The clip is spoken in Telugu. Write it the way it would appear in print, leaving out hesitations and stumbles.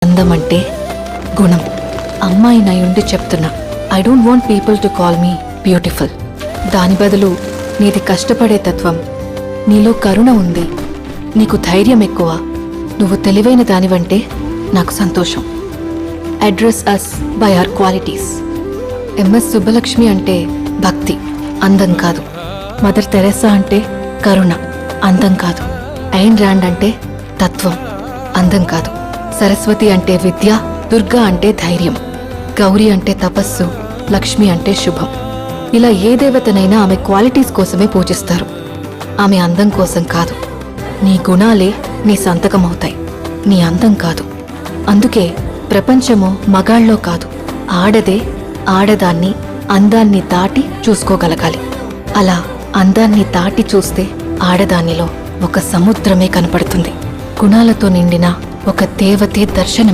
అందం అంటే గుణం. అమ్మాయినై ఉండి చెప్తున్నా, I don't want people to call me beautiful. దాని బదులు నీది కష్టపడే తత్వం, నీలో కరుణ ఉంది, నీకు ధైర్యం ఎక్కువ, నువ్వు తెలివైన దానివంటే నాకు సంతోషం. Address us by our qualities. MS Subbulakshmi అంటే భక్తి, అందం కాదు. మదర్ తెరెసా అంటే కరుణ, అందం కాదు. ఐన్ ర్యాండ్ అంటే తత్వం, అందం కాదు. సరస్వతి అంటే విద్య, దుర్గా అంటే ధైర్యం, గౌరీ అంటే తపస్సు, లక్ష్మి అంటే శుభం. ఇలా ఏ దేవతనైనా ఆమె క్వాలిటీస్ కోసమే పూజిస్తారు, ఆమె అందం కోసం కాదు. నీ గుణాలే నీ సంతకం అవుతాయి, నీ అందం కాదు. అందుకే ప్రపంచము మగాళ్ళలో కాదు, ఆడదే ఆడదాన్ని అందాన్ని దాటి చూసుకోగలగాలి. అలా అందాన్ని దాటి చూస్తే ఆడదానిలో ఒక సముద్రమే కనపడుతుంది. గుణాలతో నిండిన ఒక దేవతే దర్శనమిస్తుంది.